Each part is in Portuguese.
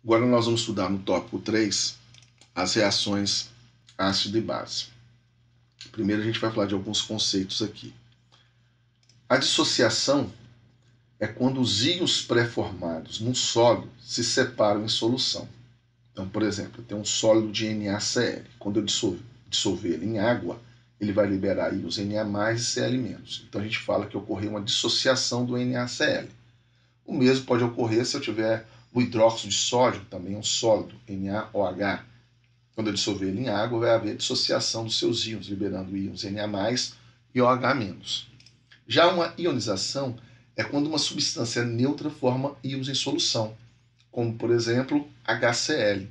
Agora nós vamos estudar no tópico 3 as reações ácido e base. Primeiro a gente vai falar de alguns conceitos aqui. A dissociação é quando os íons pré-formados num sólido se separam em solução. Então, por exemplo, eu tenho um sólido de NaCl. Quando eu dissolver ele em água, ele vai liberar íons Na+, e Cl-. Então a gente fala que ocorreu uma dissociação do NaCl. O mesmo pode ocorrer se eu tiver o hidróxido de sódio, também é um sólido, NaOH. Quando eu dissolver ele em água, vai haver dissociação dos seus íons, liberando íons Na+, e OH-. Já uma ionização é quando uma substância neutra forma íons em solução, como, por exemplo, HCl.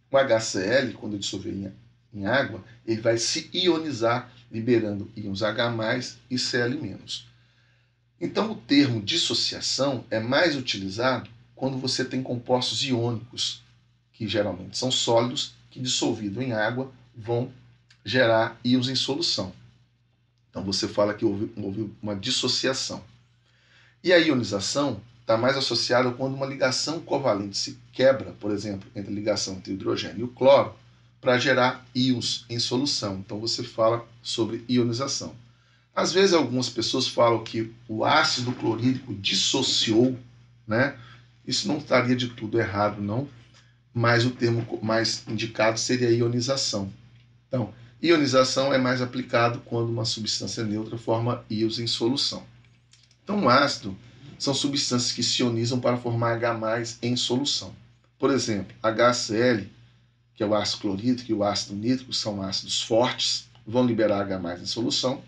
O HCl, quando eu dissolver em água, ele vai se ionizar, liberando íons H+, e Cl-. Então, o termo dissociação é mais utilizado quando você tem compostos iônicos, que geralmente são sólidos, que dissolvido em água vão gerar íons em solução. Então, você fala que houve uma dissociação. E a ionização está mais associada quando uma ligação covalente se quebra, por exemplo, entre a ligação entre o hidrogênio e o cloro, para gerar íons em solução. Então, você fala sobre ionização. Às vezes algumas pessoas falam que o ácido clorídrico dissociou, né? Isso não estaria de tudo errado, não, mas o termo mais indicado seria ionização. Então, ionização é mais aplicado quando uma substância neutra forma íons em solução. Então, o ácido são substâncias que se ionizam para formar H+ em solução. Por exemplo, HCl, que é o ácido clorídrico, e o ácido nítrico são ácidos fortes, vão liberar H+ em solução.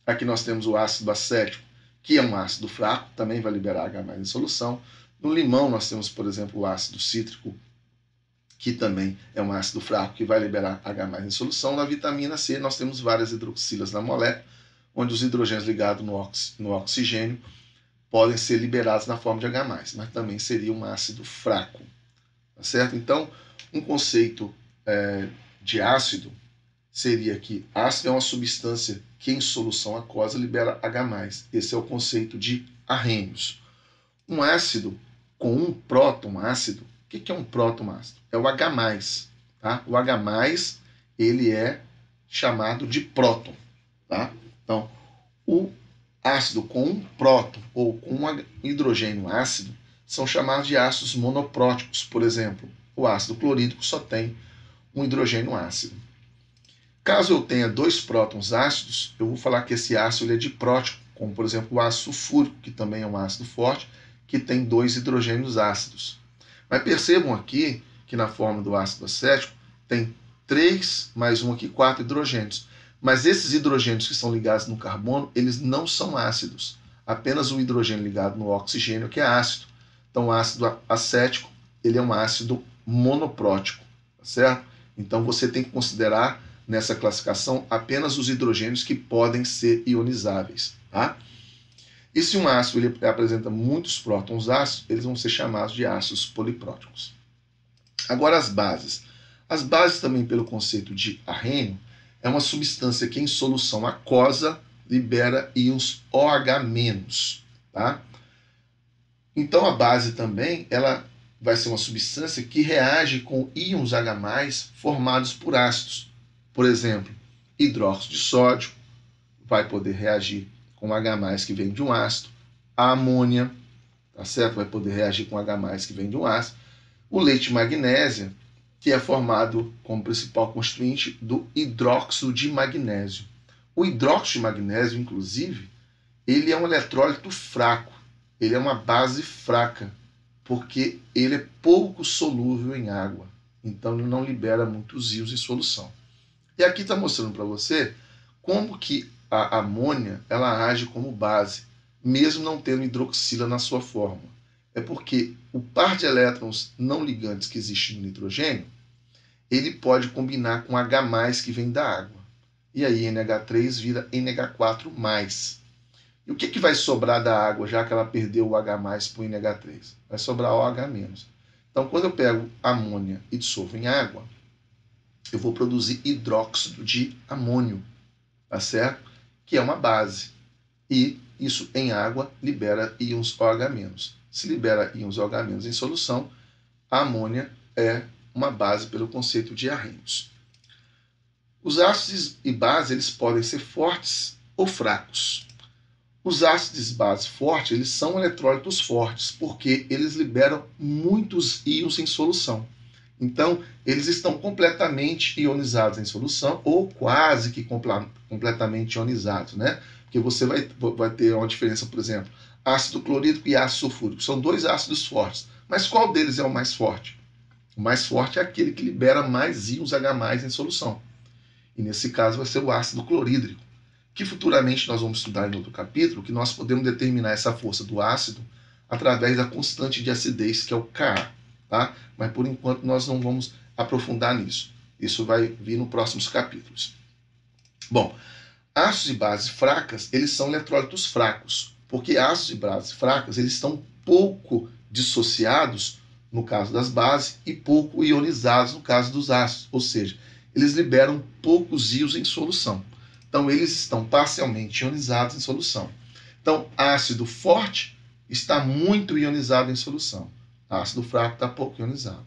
Aqui nós temos o ácido acético, que é um ácido fraco, também vai liberar H+ em solução. No limão nós temos, por exemplo, o ácido cítrico, que também é um ácido fraco, que vai liberar H+ em solução. Na vitamina C nós temos várias hidroxilas na molécula, onde os hidrogênios ligados no oxigênio podem ser liberados na forma de H+, mas também seria um ácido fraco. Tá certo? Então, um conceito de ácido seria que ácido é uma substância que em solução aquosa libera H+. Esse é o conceito de Arrhenius. Um ácido com um próton ácido, o que é um próton ácido? É o H+. Tá? O H+, ele é chamado de próton. Tá? Então, o ácido com um próton ou com um hidrogênio ácido são chamados de ácidos monopróticos. Por exemplo, o ácido clorídrico só tem um hidrogênio ácido. Caso eu tenha dois prótons ácidos, eu vou falar que esse ácido ele é diprótico, como por exemplo o ácido sulfúrico, que também é um ácido forte, que tem dois hidrogênios ácidos. Mas percebam aqui que na forma do ácido acético tem 3 mais 1 aqui, 4 hidrogênios. Mas esses hidrogênios que são ligados no carbono, eles não são ácidos. Apenas o hidrogênio ligado no oxigênio que é ácido. Então o ácido acético ele é um ácido monoprótico, tá certo? Então você tem que considerar nessa classificação apenas os hidrogênios que podem ser ionizáveis. Tá? E se um ácido ele apresenta muitos prótons ácidos, eles vão ser chamados de ácidos polipróticos. Agora as bases. As bases também pelo conceito de Arrhenius é uma substância que em solução aquosa libera íons OH-. Tá? Então a base também ela vai ser uma substância que reage com íons H+ formados por ácidos. Por exemplo, hidróxido de sódio vai poder reagir com H+ que vem de um ácido. A amônia, tá certo? Vai poder reagir com H+ que vem de um ácido. O leite magnésia, que é formado como principal constituinte do hidróxido de magnésio. O hidróxido de magnésio, inclusive, ele é um eletrólito fraco. Ele é uma base fraca, porque ele é pouco solúvel em água. Então, ele não libera muitos íons em solução. E aqui está mostrando para você como que a amônia ela age como base, mesmo não tendo hidroxila na sua forma. É porque o par de elétrons não ligantes que existe no nitrogênio, ele pode combinar com H+ que vem da água. E aí NH3 vira NH4+. E o que vai sobrar da água, já que ela perdeu o H+ para o NH3? Vai sobrar OH-. Então, quando eu pego amônia e dissolvo em água, eu vou produzir hidróxido de amônio, tá certo? Que é uma base. E isso em água libera íons OH-. Se libera íons OH- em solução, a amônia é uma base pelo conceito de Arrhenius. Os ácidos e bases eles podem ser fortes ou fracos. Os ácidos e bases fortes eles são eletrólitos fortes porque eles liberam muitos íons em solução. Então, eles estão completamente ionizados em solução ou quase que completamente ionizados, né? Porque você vai ter uma diferença, por exemplo, ácido clorídrico e ácido sulfúrico. São dois ácidos fortes. Mas qual deles é o mais forte? O mais forte é aquele que libera mais íons H+ em solução. E nesse caso vai ser o ácido clorídrico, que futuramente nós vamos estudar em outro capítulo, que nós podemos determinar essa força do ácido através da constante de acidez, que é o Ka. Tá? Mas por enquanto nós não vamos aprofundar nisso. Isso vai vir nos próximos capítulos. Bom, ácidos e bases fracas, eles são eletrólitos fracos, porque ácidos e bases fracas, eles estão pouco dissociados no caso das bases e pouco ionizados no caso dos ácidos, ou seja, eles liberam poucos íons em solução. Então, eles estão parcialmente ionizados em solução. Então, ácido forte está muito ionizado em solução. Ácido fraco está pouco ionizado.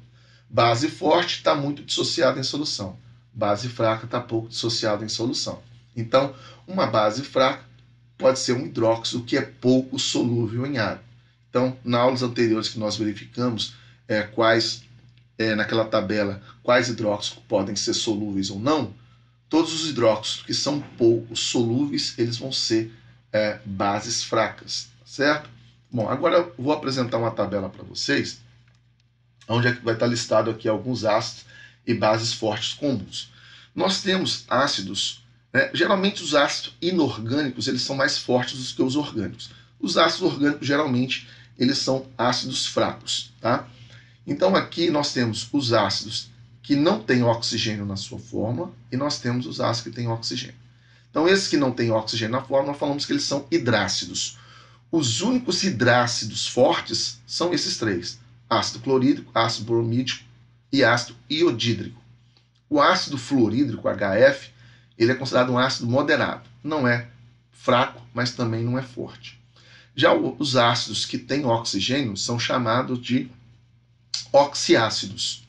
Base forte está muito dissociada em solução. Base fraca está pouco dissociada em solução. Então, uma base fraca pode ser um hidróxido que é pouco solúvel em água. Então, nas aulas anteriores que nós verificamos naquela tabela quais hidróxidos podem ser solúveis ou não, todos os hidróxidos que são pouco solúveis, eles vão ser bases fracas, certo? Bom, agora eu vou apresentar uma tabela para vocês, onde vai estar listado aqui alguns ácidos e bases fortes comuns. Nós temos ácidos, geralmente os ácidos inorgânicos, eles são mais fortes do que os orgânicos. Os ácidos orgânicos, geralmente, eles são ácidos fracos, tá? Então aqui nós temos os ácidos que não têm oxigênio na sua fórmula e nós temos os ácidos que têm oxigênio. Então esses que não têm oxigênio na fórmula, nós falamos que eles são hidrácidos. Os únicos hidrácidos fortes são esses três: ácido clorídrico, ácido bromídico e ácido iodídrico. O ácido fluorídrico, HF, ele é considerado um ácido moderado. Não é fraco, mas também não é forte. Já os ácidos que têm oxigênio são chamados de oxiácidos.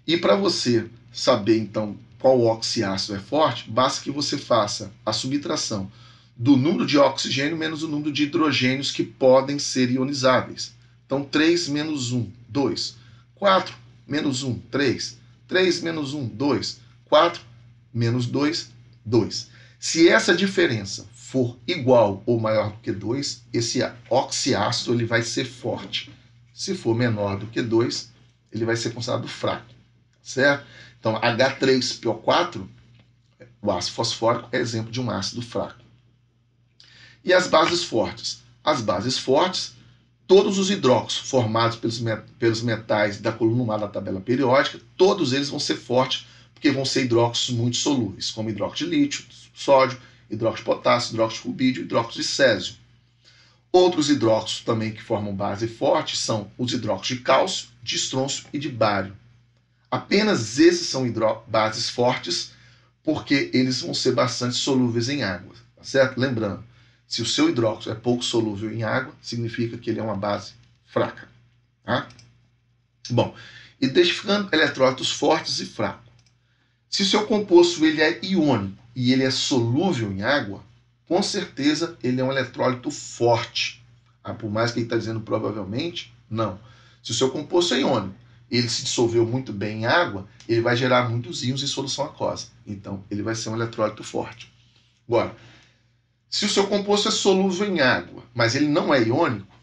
E para você saber, então, qual oxiácido é forte, basta que você faça a subtração do número de oxigênio menos o número de hidrogênios que podem ser ionizáveis. Então, 3 menos 1, 2. 4 menos 1, 3. 3 menos 1, 2. 4 menos 2, 2. Se essa diferença for igual ou maior do que 2, esse oxiácido ele vai ser forte. Se for menor do que 2, ele vai ser considerado fraco, certo? Então, H3PO4, o ácido fosfórico, é exemplo de um ácido fraco. E as bases fortes? As bases fortes, todos os hidróxidos formados pelos metais da coluna A da tabela periódica, todos eles vão ser fortes, porque vão ser hidróxidos muito solúveis, como hidróxido de lítio, sódio, hidróxido de potássio, hidróxido de rubídio, hidróxido de césio. Outros hidróxidos também que formam base forte são os hidróxidos de cálcio, de estrôncio e de bário. Apenas esses são bases fortes porque eles vão ser bastante solúveis em água, tá certo? Lembrando, se o seu hidróxido é pouco solúvel em água, significa que ele é uma base fraca. Tá? Bom, identificando eletrólitos fortes e fracos. Se o seu composto ele é iônico e ele é solúvel em água, com certeza ele é um eletrólito forte. Por mais que ele está dizendo provavelmente, não. Se o seu composto é iônico e ele se dissolveu muito bem em água, ele vai gerar muitos íons em solução aquosa. Então, ele vai ser um eletrólito forte. Agora, se o seu composto é solúvel em água, mas ele não é iônico,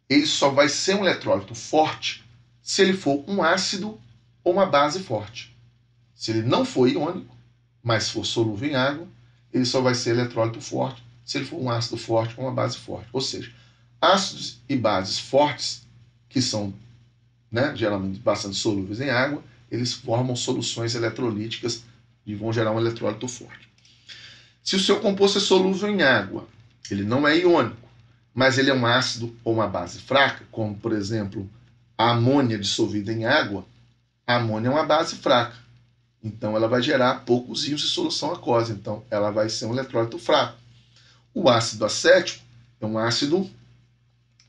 ele só vai ser um eletrólito forte se ele for um ácido ou uma base forte. Se ele não for iônico, mas for solúvel em água, ele só vai ser eletrólito forte se ele for um ácido forte ou uma base forte. Ou seja, ácidos e bases fortes, que são geralmente bastante solúveis em água, eles formam soluções eletrolíticas e vão gerar um eletrólito forte. Se o seu composto é solúvel em água, ele não é iônico, mas ele é um ácido ou uma base fraca, como, por exemplo, a amônia dissolvida em água, a amônia é uma base fraca. Então, ela vai gerar poucos íons de solução aquosa. Então, ela vai ser um eletrólito fraco. O ácido acético é um ácido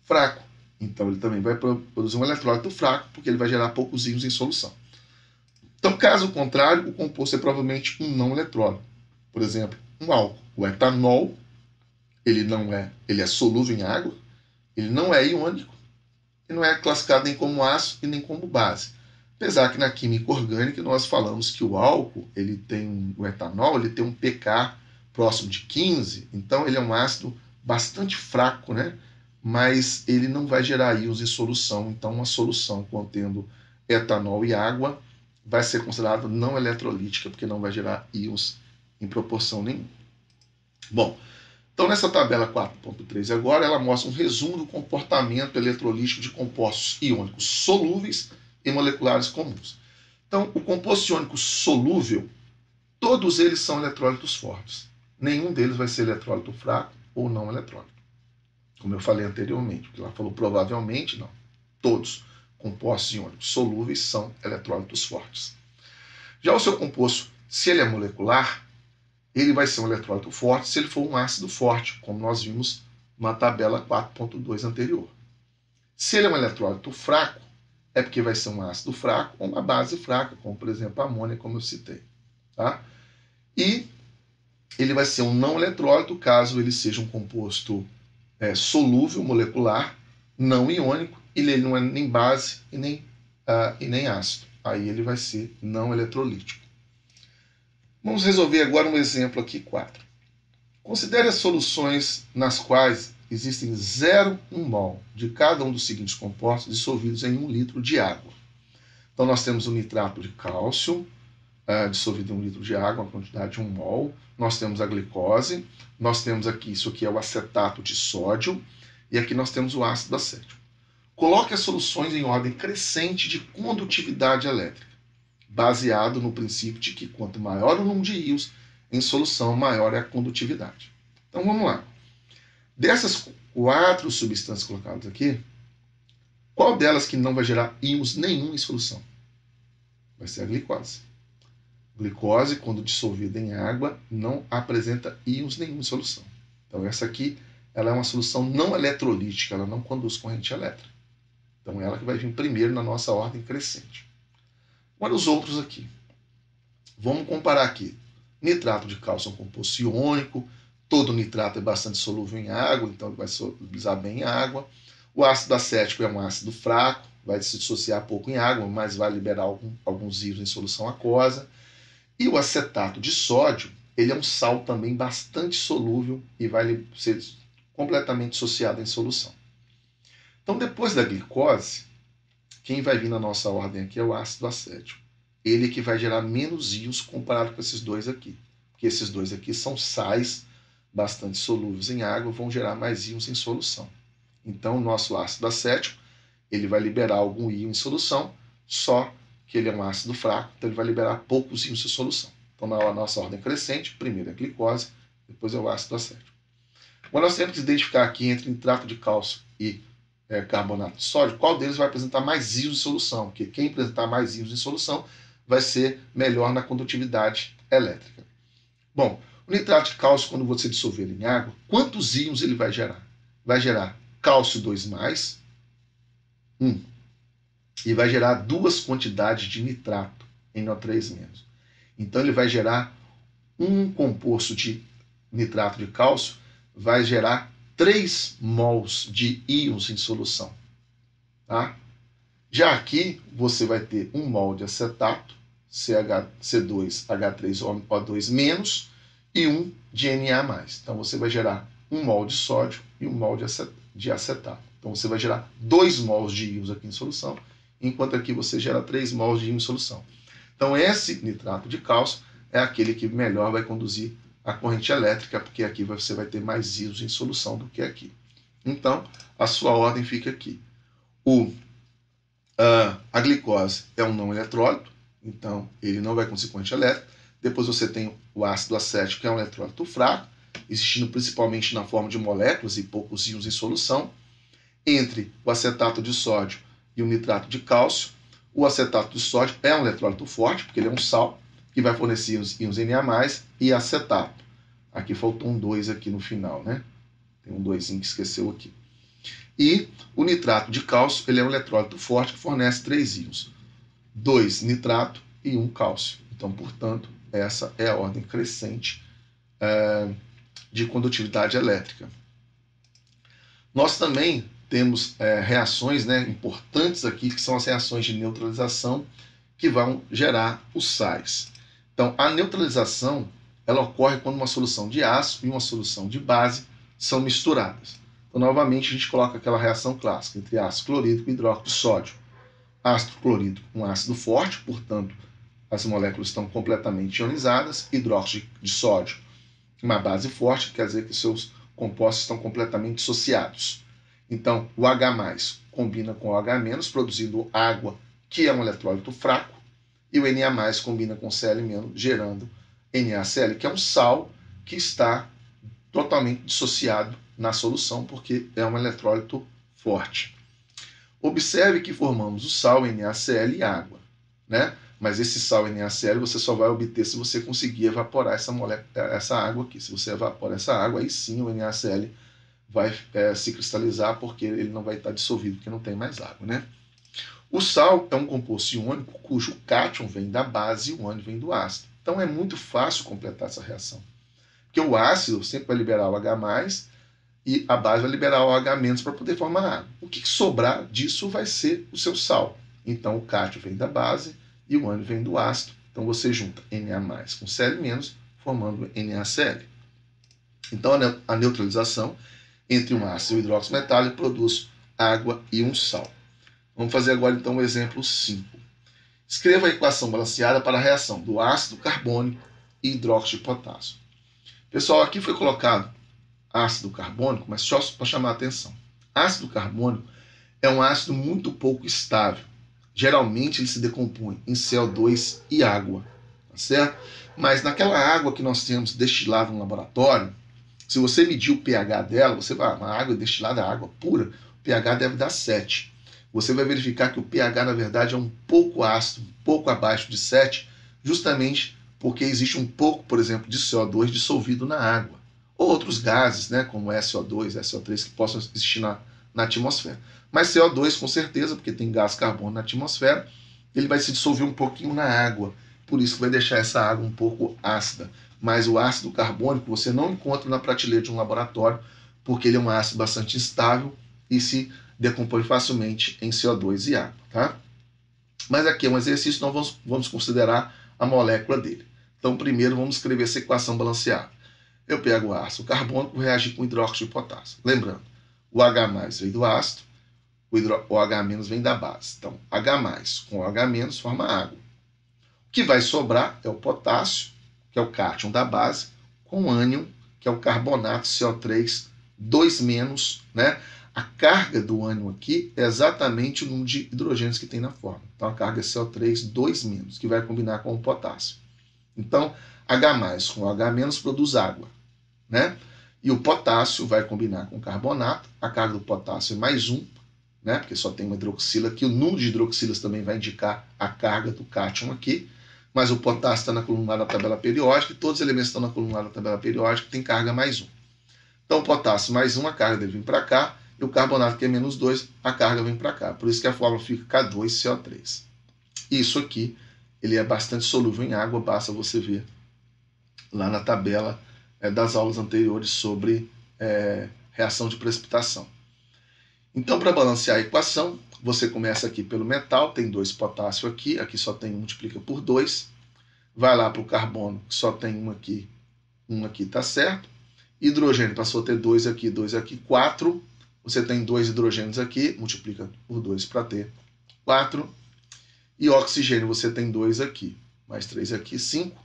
fraco. Então ele também vai produzir um eletrólito fraco, porque ele vai gerar poucos íons em solução. Então, caso contrário, o composto é provavelmente um não eletrólito. Por exemplo, um álcool. O etanol, ele é solúvel em água, ele não é iônico, e não é classificado nem como ácido e nem como base. Apesar que na química orgânica nós falamos que o álcool, o etanol, ele tem um pK próximo de 15, então ele é um ácido bastante fraco, né? Mas ele não vai gerar íons em solução, então uma solução contendo etanol e água vai ser considerada não eletrolítica, porque não vai gerar íons em proporção nenhuma. Bom, então nessa tabela 4.3 agora, ela mostra um resumo do comportamento eletrolítico de compostos iônicos solúveis e moleculares comuns. Então, o composto iônico solúvel, todos eles são eletrólitos fortes. Nenhum deles vai ser eletrólito fraco ou não eletrólito. Como eu falei anteriormente, porque ela falou provavelmente, não. Todos compostos iônicos solúveis são eletrólitos fortes. Já o seu composto, se ele é molecular, ele vai ser um eletrólito forte se ele for um ácido forte, como nós vimos na tabela 4.2 anterior. Se ele é um eletrólito fraco, é porque vai ser um ácido fraco ou uma base fraca, como por exemplo a amônia, como eu citei. Tá? E ele vai ser um não eletrólito caso ele seja um composto solúvel, molecular, não iônico, e ele não é nem base e nem ácido. Aí ele vai ser não eletrolítico. Vamos resolver agora um exemplo aqui, 4. Considere as soluções nas quais existem 0,1 mol de cada um dos seguintes compostos dissolvidos em 1 litro de água. Então nós temos o nitrato de cálcio, dissolvido em 1 litro de água, uma quantidade de 1 mol. Nós temos a glicose, nós temos aqui, isso aqui é o acetato de sódio, e aqui nós temos o ácido acético. Coloque as soluções em ordem crescente de condutividade elétrica, baseado no princípio de que quanto maior o número de íons em solução, maior é a condutividade. Então vamos lá. Dessas 4 substâncias colocadas aqui, qual delas que não vai gerar íons nenhum em solução? Vai ser a glicose. Glicose, quando dissolvida em água, não apresenta íons nenhum em solução. Então essa aqui, ela é uma solução não eletrolítica, ela não conduz corrente elétrica. Então ela que vai vir primeiro na nossa ordem crescente. Olha os outros aqui. Vamos comparar aqui. Nitrato de cálcio é um composto iônico, todo nitrato é bastante solúvel em água, então ele vai solubilizar bem em água. O ácido acético é um ácido fraco, vai se dissociar pouco em água, mas vai liberar alguns íons em solução aquosa. E o acetato de sódio, ele é um sal também bastante solúvel e vai ser completamente dissociado em solução. Então, depois da glicose, quem vai vir na nossa ordem aqui é o ácido acético. Ele que vai gerar menos íons comparado com esses dois aqui. Porque esses dois aqui são sais bastante solúveis em água, vão gerar mais íons em solução. Então, o nosso ácido acético, ele vai liberar algum íon em solução, só que ele é um ácido fraco, então ele vai liberar poucos íons em solução. Então, na nossa ordem crescente, primeiro é a glicose, depois é o ácido acético. Agora, nós temos que identificar aqui entre nitrato de cálcio e carbonato de sódio, qual deles vai apresentar mais íons em solução, porque quem apresentar mais íons em solução vai ser melhor na condutividade elétrica. Bom, o nitrato de cálcio, quando você dissolver em água, quantos íons ele vai gerar? Vai gerar cálcio 2+, 1. E vai gerar 2 quantidades de nitrato, NO3-. Então ele vai gerar um composto de nitrato de cálcio, vai gerar 3 mols de íons em solução. Tá? Já aqui você vai ter 1 mol de acetato, C2H3O2- e 1 de Na+. Então você vai gerar 1 mol de sódio e 1 mol de acetato. Então você vai gerar 2 mols de íons aqui em solução, enquanto aqui você gera 3 mols de íons em solução. Então esse nitrato de cálcio é aquele que melhor vai conduzir a corrente elétrica, porque aqui você vai ter mais íons em solução do que aqui. Então, a sua ordem fica aqui. A glicose é um não eletrólito, então ele não vai conduzir corrente elétrica. Depois você tem o ácido acético, que é um eletrólito fraco, existindo principalmente na forma de moléculas e poucos íons em solução. Entre o acetato de sódio e o nitrato de cálcio, o acetato de sódio é um eletrólito forte, porque ele é um sal, que vai fornecer íons Na+, e acetato. Aqui faltou um 2 aqui no final, né? Tem um 2 que esqueceu aqui. E o nitrato de cálcio, ele é um eletrólito forte que fornece 3 íons. 2 nitrato e 1 cálcio. Então, portanto, essa é a ordem crescente de condutividade elétrica. Nós também temos reações importantes aqui, que são as reações de neutralização, que vão gerar os sais. Então, a neutralização ela ocorre quando uma solução de ácido e uma solução de base são misturadas. Então, novamente, a gente coloca aquela reação clássica entre ácido clorídrico e hidróxido de sódio. Ácido clorídrico, um ácido forte, portanto, as moléculas estão completamente ionizadas. Hidróxido de sódio, uma base forte, quer dizer que seus compostos estão completamente dissociados. Então, o H+, combina com o H-, produzindo água, que é um eletrólito fraco, e o Na+, combina com o Cl-, gerando NaCl, que é um sal que está totalmente dissociado na solução, porque é um eletrólito forte. Observe que formamos o sal NaCl e água, né? Mas esse sal NaCl você só vai obter se você conseguir evaporar essa água aqui. Se você evapora essa água, aí sim o NaCl vai se cristalizar, porque ele não vai estar dissolvido, porque não tem mais água, né? O sal é um composto iônico cujo cátion vem da base e o ânion vem do ácido. Então é muito fácil completar essa reação. Porque o ácido sempre vai liberar o H+, e a base vai liberar o H- para poder formar água. O que sobrar disso vai ser o seu sal. Então o cátion vem da base e o ânion vem do ácido. Então você junta Na+ com Cl-, formando NaCl. Então a neutralização entre um ácido e o hidróxido metálico produz água e um sal. Vamos fazer agora então o exemplo 5. Escreva a equação balanceada para a reação do ácido carbônico e hidróxido de potássio. Pessoal, aqui foi colocado ácido carbônico, mas só para chamar a atenção. Ácido carbônico é um ácido muito pouco estável. Geralmente ele se decompõe em CO2 e água, tá certo? Mas naquela água que nós temos destilada no laboratório, se você medir o pH dela, você vai, uma água destilada, água pura, o pH deve dar 7. Você vai verificar que o pH, na verdade, é um pouco ácido, um pouco abaixo de 7, justamente porque existe um pouco, por exemplo, de CO2 dissolvido na água. Ou outros gases, né, como SO2, SO3, que possam existir na atmosfera. Mas CO2, com certeza, porque tem gás carbono na atmosfera, ele vai se dissolver um pouquinho na água. Por isso que vai deixar essa água um pouco ácida. Mas o ácido carbônico você não encontra na prateleira de um laboratório, porque ele é um ácido bastante instável e se decompõe facilmente em CO2 e água. Tá? Mas aqui é um exercício, nós vamos considerar a molécula dele. Então, primeiro, vamos escrever essa equação balanceada. Eu pego o ácido carbônico e vou reagir com hidróxido de potássio. Lembrando, o H+ vem do ácido, o H- vem da base. Então, H+ com H- forma água. O que vai sobrar é o potássio, que é o cátion da base, com o ânion, que é o carbonato CO3, 2-, né? A carga do ânion aqui é exatamente o número de hidrogênios que tem na forma. Então, a carga é CO3, 2-, que vai combinar com o potássio. Então, H+ com H- produz água, né? E o potássio vai combinar com o carbonato. A carga do potássio é +1, né? Porque só tem uma hidroxila aqui. O número de hidroxilas também vai indicar a carga do cátion aqui. Mas o potássio está na coluna da tabela periódica e todos os elementos estão na coluna da tabela periódica, tem carga +1. Então, o potássio +1, a carga deve vir para cá, e o carbonato, que é -2, a carga vem para cá. Por isso que a fórmula fica K2CO3. Isso aqui, ele é bastante solúvel em água, basta você ver lá na tabela das aulas anteriores sobre reação de precipitação. Então, para balancear a equação, você começa aqui pelo metal, tem 2 potássio aqui, aqui só tem 1, multiplica por 2. Vai lá para o carbono, que só tem 1 aqui está certo. Hidrogênio passou a ter 2 aqui, 4. Você tem 2 hidrogênios aqui, multiplica por 2 para ter 4. E oxigênio você tem 2 aqui, mais 3 aqui, 5.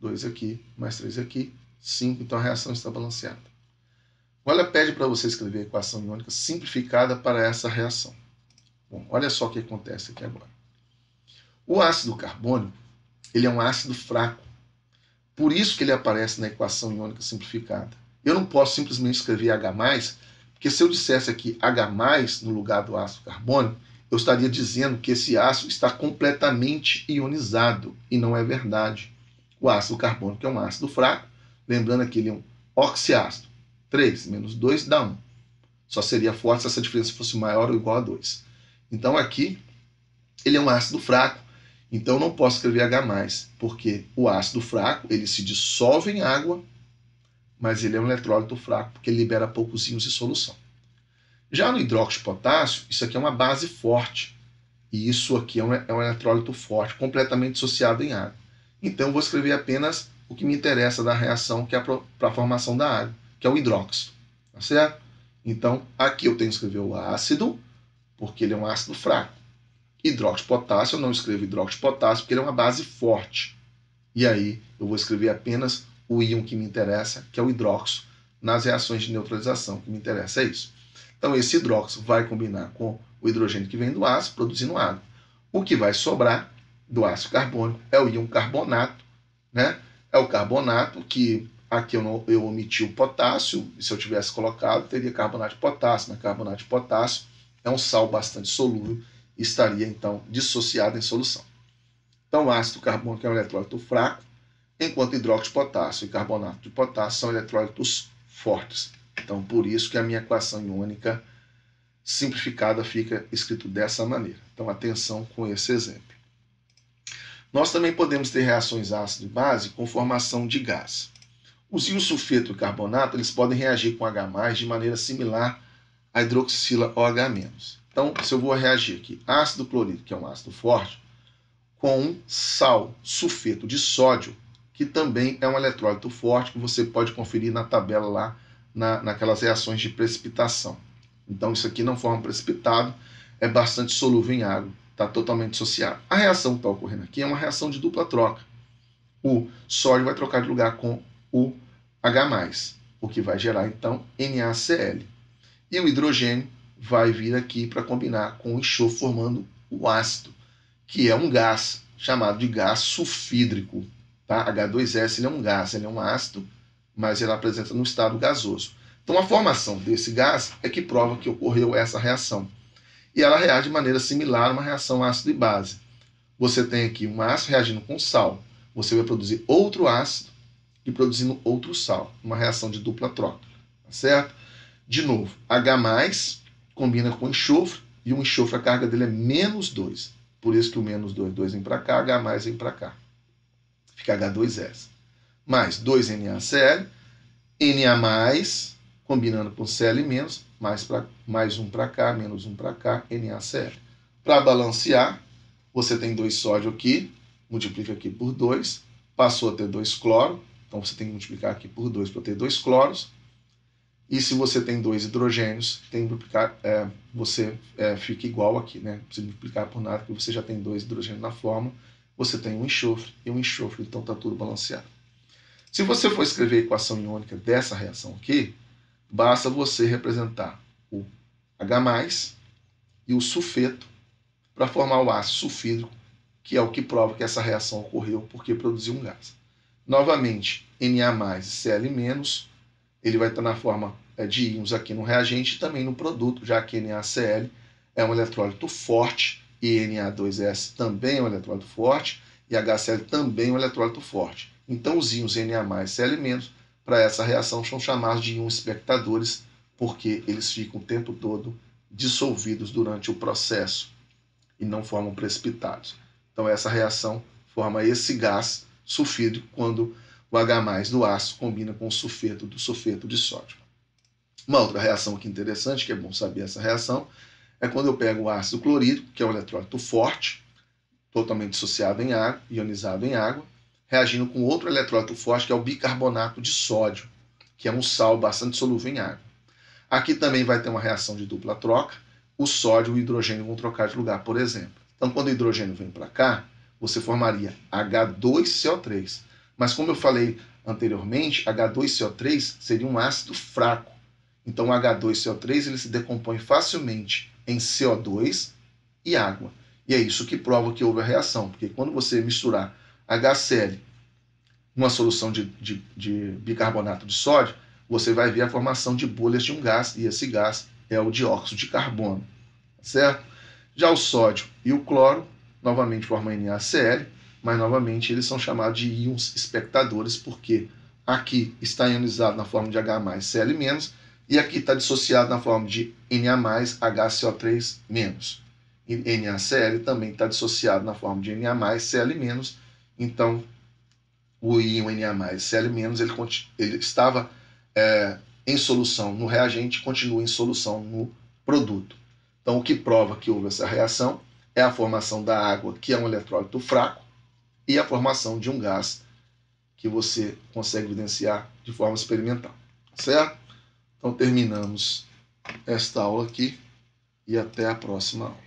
2 aqui, mais 3 aqui, 5. Então a reação está balanceada. Olha, pede para você escrever a equação iônica simplificada para essa reação. Bom, olha só o que acontece aqui agora. O ácido carbônico, ele é um ácido fraco. Por isso que ele aparece na equação iônica simplificada. Eu não posso simplesmente escrever H+, porque se eu dissesse aqui H+ no lugar do ácido carbônico, eu estaria dizendo que esse ácido está completamente ionizado, e não é verdade. O ácido carbônico é um ácido fraco, lembrando que ele é um oxiácido. 3 menos 2 dá 1. Só seria forte se essa diferença fosse maior ou igual a 2. Então aqui ele é um ácido fraco, então eu não posso escrever H+, porque o ácido fraco ele se dissolve em água, mas ele é um eletrólito fraco, porque ele libera poucos íons de solução. Já no hidróxido de potássio, isso aqui é uma base forte, e isso aqui é um eletrólito forte, completamente dissociado em água. Então eu vou escrever apenas o que me interessa da reação, que é para a formação da água, que é o hidróxido, tá certo? Então aqui eu tenho que escrever o ácido, porque ele é um ácido fraco. Hidróxido de potássio, eu não escrevo hidróxido de potássio, porque ele é uma base forte. E aí eu vou escrever apenas o íon que me interessa, que é o hidróxido, nas reações de neutralização. O que me interessa é isso. Então esse hidróxido vai combinar com o hidrogênio que vem do ácido, produzindo água. O que vai sobrar do ácido carbônico é o íon carbonato, né? É o carbonato que aqui eu omiti o potássio, e se eu tivesse colocado, teria carbonato de potássio. Mas carbonato de potássio é um sal bastante solúvel e estaria, então, dissociado em solução. Então, o ácido carbônico é um eletrólito fraco, enquanto hidróxido de potássio e carbonato de potássio são eletrólitos fortes. Então, por isso que a minha equação iônica simplificada fica escrito dessa maneira. Então, atenção com esse exemplo. Nós também podemos ter reações ácido e base com formação de gás. Os íons sulfeto e carbonato eles podem reagir com H+, de maneira similar à hidroxila OH-. Então, se eu vou reagir aqui, ácido clorídrico, que é um ácido forte, com um sal sulfeto de sódio, que também é um eletrólito forte, que você pode conferir na tabela lá, naquelas reações de precipitação. Então, isso aqui não forma precipitado, é bastante solúvel em água, está totalmente dissociado. A reação que está ocorrendo aqui é uma reação de dupla troca. O sódio vai trocar de lugar com o H+, o que vai gerar, então, NaCl. E o hidrogênio vai vir aqui para combinar com o enxofre, formando o ácido, que é um gás, chamado de gás sulfídrico. Tá? H2S ele é um gás, ele é um ácido, mas ele apresenta no estado gasoso. Então a formação desse gás é que prova que ocorreu essa reação. E ela reage de maneira similar a uma reação ácido e base. Você tem aqui um ácido reagindo com sal, você vai produzir outro ácido e produzindo outro sal, uma reação de dupla troca, tá certo? De novo, H+ combina com enxofre, e o enxofre, a carga dele é -2. Por isso que o -2 vem para cá, H+ vem para cá. Fica H2S. Mais 2NaCl, Na+, combinando com Cl-, mais um para cá, menos um para cá, NaCl. Para balancear, você tem 2 sódio aqui, multiplica aqui por 2, passou a ter 2 cloro, então você tem que multiplicar aqui por 2 para ter 2 cloros. E se você tem 2 hidrogênios, tem que multiplicar, você fica igual aqui, né? Não precisa multiplicar por nada, porque você já tem 2 hidrogênios na forma, você tem um enxofre e um enxofre, então está tudo balanceado. Se você for escrever a equação iônica dessa reação aqui, basta você representar o H+ e o sulfeto para formar o ácido sulfídrico, que é o que prova que essa reação ocorreu porque produziu um gás. Novamente, Na+ e Cl-, ele vai estar na forma de íons aqui no reagente e também no produto, já que NaCl é um eletrólito forte e Na2S também é um eletrólito forte e HCl também é um eletrólito forte. Então os íons Na+, Cl-, para essa reação são chamados de íons espectadores porque eles ficam o tempo todo dissolvidos durante o processo e não formam precipitados. Então essa reação forma esse gás sulfídrico quando o H+ do ácido combina com o sulfeto do sulfeto de sódio. Uma outra reação aqui interessante, que é bom saber essa reação, é quando eu pego o ácido clorídrico, que é um eletrólito forte, totalmente dissociado em água, ionizado em água, reagindo com outro eletrólito forte, que é o bicarbonato de sódio, que é um sal bastante solúvel em água. Aqui também vai ter uma reação de dupla troca, o sódio e o hidrogênio vão trocar de lugar, por exemplo. Então, quando o hidrogênio vem para cá, você formaria H2CO3. Mas como eu falei anteriormente, H2CO3 seria um ácido fraco. Então, o H2CO3 ele se decompõe facilmente em CO2 e água. E é isso que prova que houve a reação, porque quando você misturar HCl numa solução de bicarbonato de sódio, você vai ver a formação de bolhas de um gás, e esse gás é o dióxido de carbono, certo? Já o sódio e o cloro, novamente formam NaCl, mas novamente eles são chamados de íons espectadores, porque aqui está ionizado na forma de H+, Cl-, E aqui está dissociado na forma de Na+, HCO3-. E NaCl também está dissociado na forma de Na+, Cl-. Então, o íon Na+, Cl-, ele estava em solução no reagente e continua em solução no produto. Então, o que prova que houve essa reação é a formação da água, que é um eletrólito fraco, e a formação de um gás que você consegue evidenciar de forma experimental. Certo? Então, terminamos esta aula aqui e até a próxima aula.